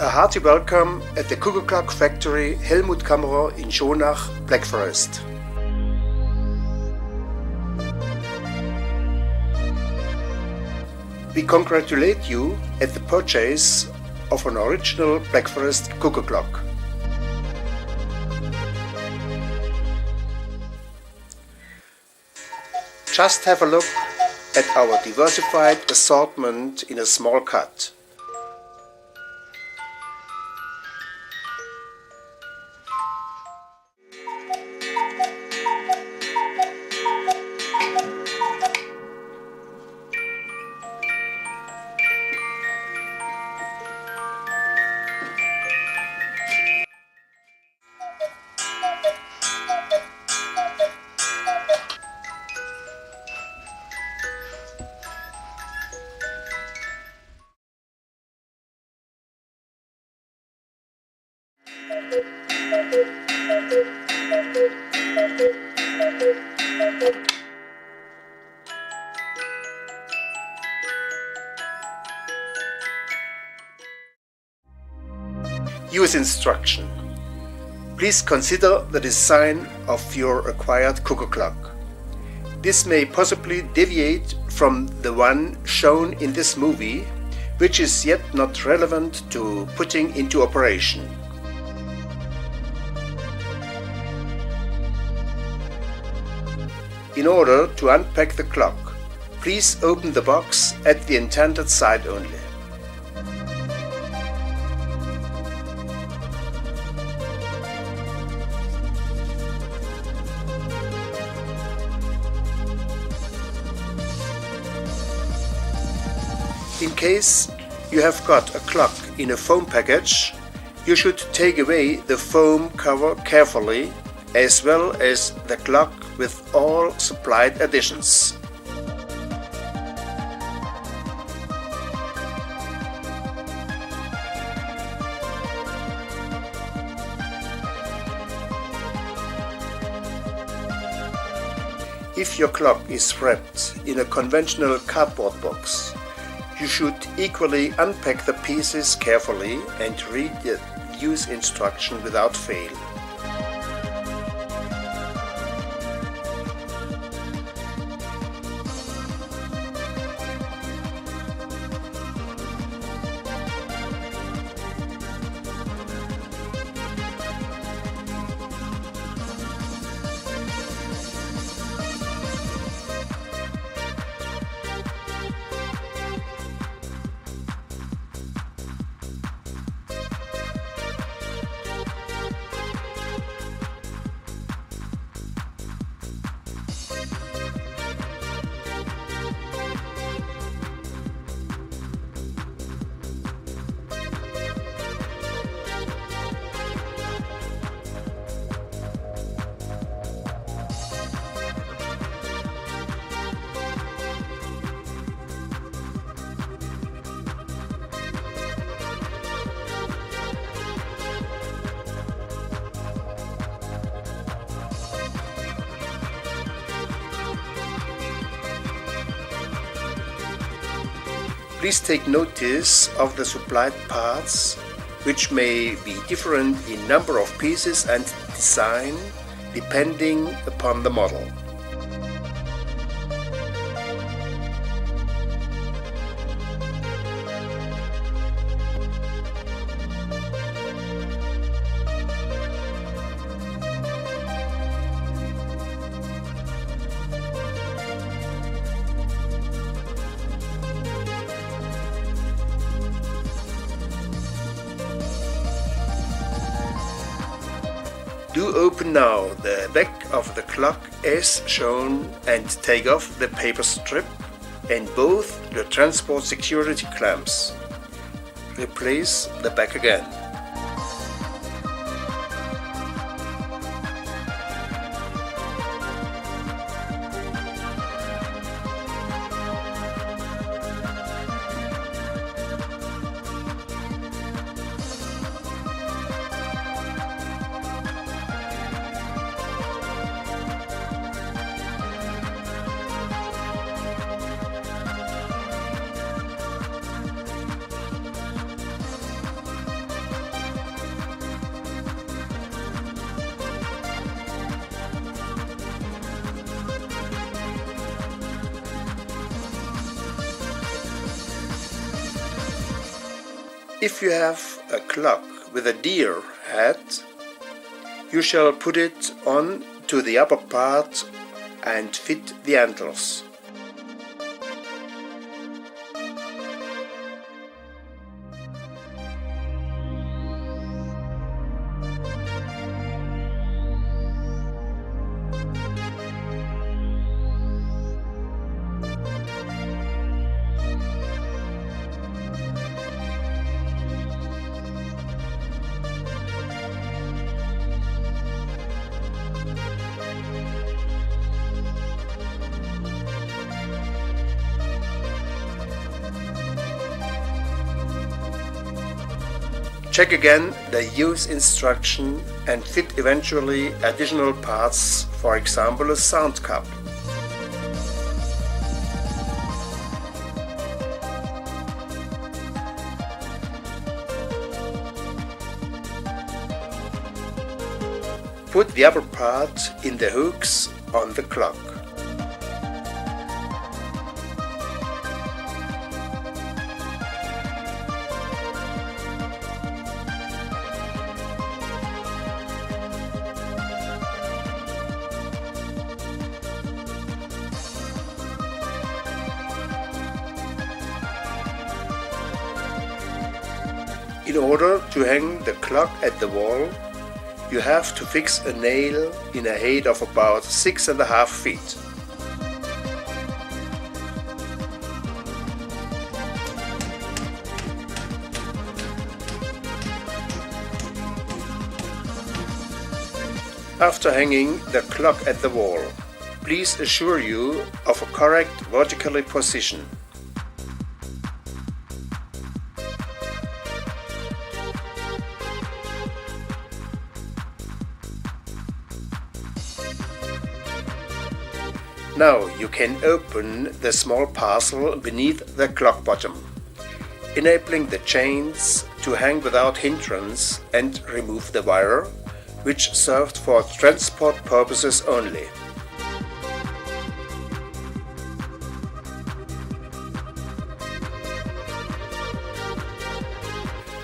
A hearty welcome at the Cuckoo Clock factory Helmut Kammerer in Schonach, Black Forest. We congratulate you at the purchase of an original Black Forest Cuckoo Clock. Just have a look at our diversified assortment in a small cut. Use instruction. Please consider the design of your acquired cuckoo clock. This may possibly deviate from the one shown in this movie, which is yet not relevant to putting into operation. In order to unpack the clock, please open the box at the intended side only. In case you have got a clock in a foam package, you should take away the foam cover carefully, as well as the clock with all supplied additions. If your clock is wrapped in a conventional cardboard box, you should equally unpack the pieces carefully and read the use instruction without fail. Please take notice of the supplied parts, which may be different in number of pieces and design depending upon the model. Do open now the back of the clock as shown and take off the paper strip and both the transport security clamps. Replace the back again. If you have a clock with a deer head, you shall put it on to the upper part and fit the antlers. Check again the use instruction and fit eventually additional parts, for example a sound cup. Put the upper part in the hooks on the clock. In order to hang the clock at the wall, you have to fix a nail in a height of about 6.5 feet. After hanging the clock at the wall, please assure you of a correct vertical position. Now you can open the small parcel beneath the clock bottom, enabling the chains to hang without hindrance, and remove the wire, which served for transport purposes only.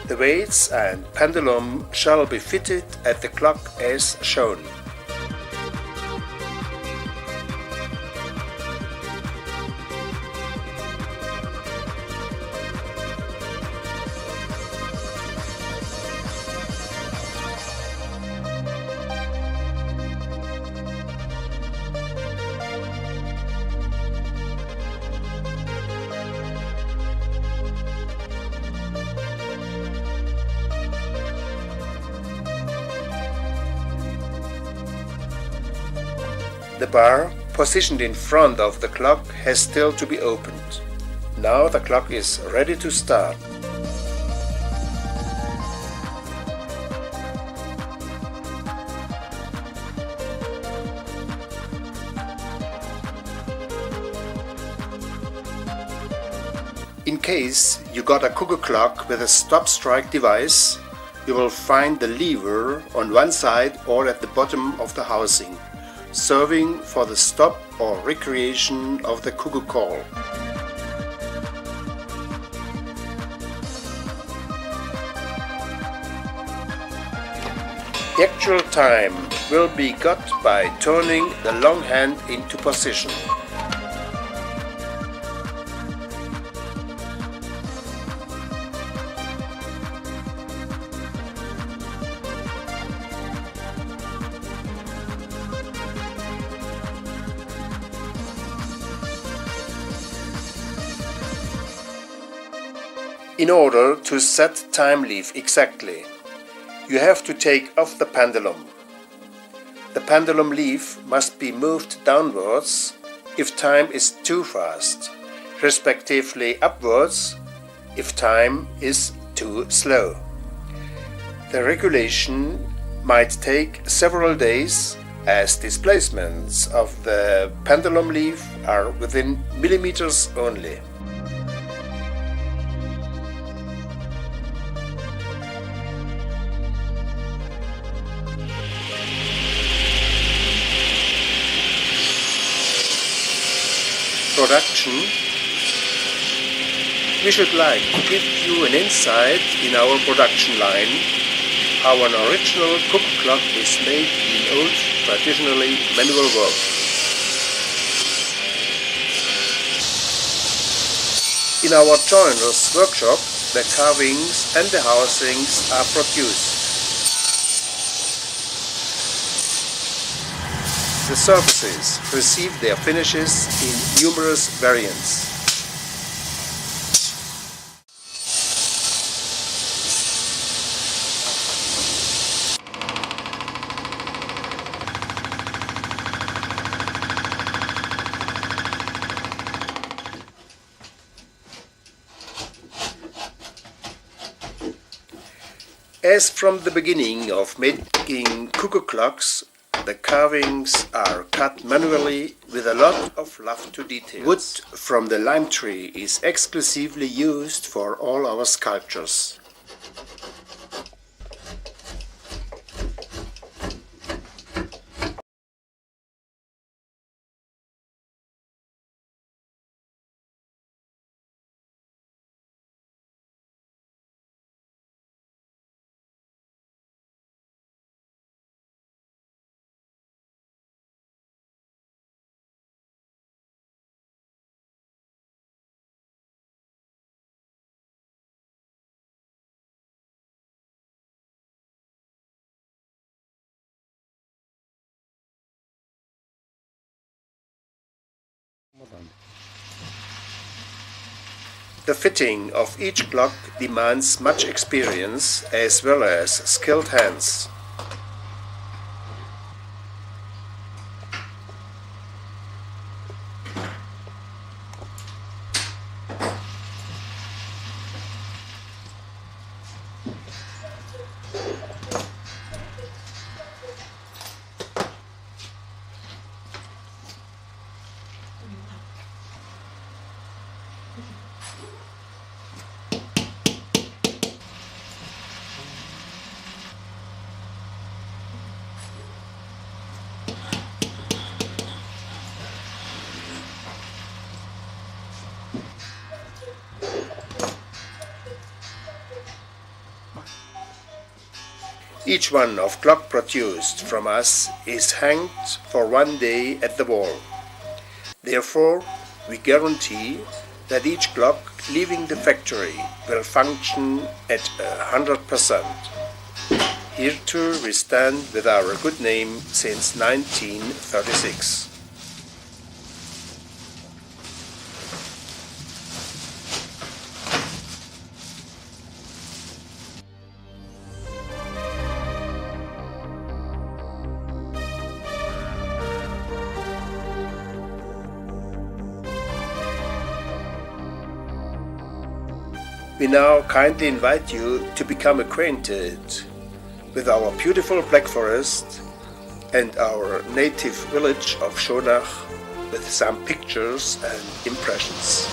The weights and pendulum shall be fitted at the clock as shown. The bar, positioned in front of the clock, has still to be opened. Now the clock is ready to start. In case you got a cuckoo clock with a stop-strike device, you will find the lever on one side or at the bottom of the housing, serving for the stop or recreation of the cuckoo call. The actual time will be got by turning the long hand into position. In order to set time leaf exactly, you have to take off the pendulum. The pendulum leaf must be moved downwards if time is too fast, respectively upwards if time is too slow. The regulation might take several days, as displacements of the pendulum leaf are within millimeters only. Production. We should like to give you an insight in our production line, how an original cuckoo clock is made in old, traditionally manual work. In our joiner's workshop, the carvings and the housings are produced. The surfaces receive their finishes in numerous variants. As from the beginning of making cuckoo clocks, the carvings are cut manually with a lot of love to detail. Wood from the lime tree is exclusively used for all our sculptures. The fitting of each clock demands much experience as well as skilled hands. Each one of clock produced from us is hanged for 1 day at the wall. Therefore, we guarantee that each clock leaving the factory will function at 100%. Here too we stand with our good name since 1936. We now kindly invite you to become acquainted with our beautiful Black Forest and our native village of Schonach with some pictures and impressions.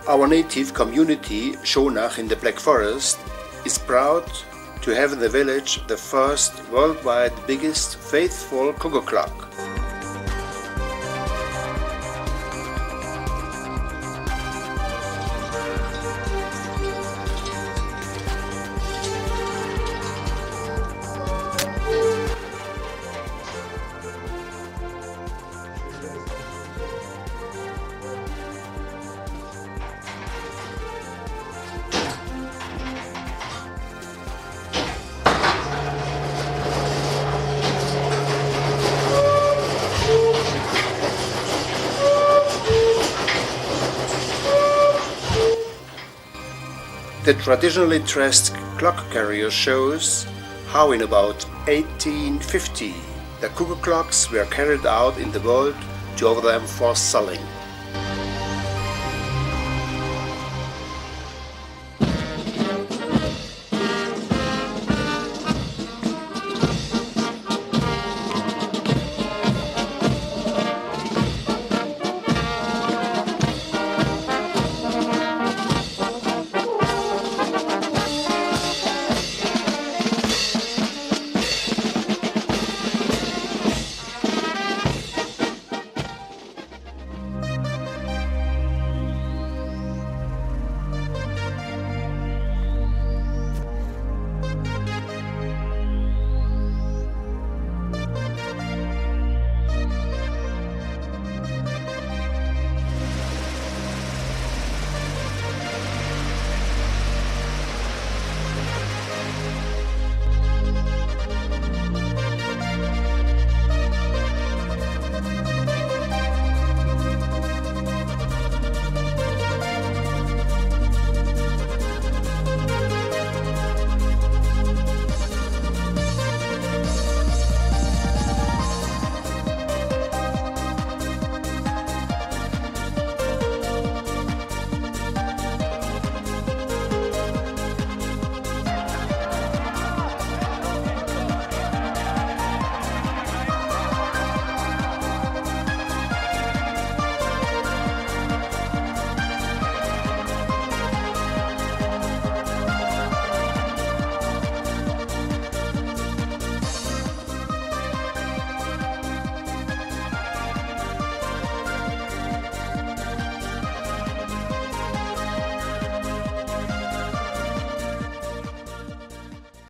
Our native community, Schonach in the Black Forest, is proud to have in the village the first worldwide biggest faithful cuckoo clock. The traditionally dressed clock carrier shows how in about 1850 the cuckoo clocks were carried out in the world to offer them for selling.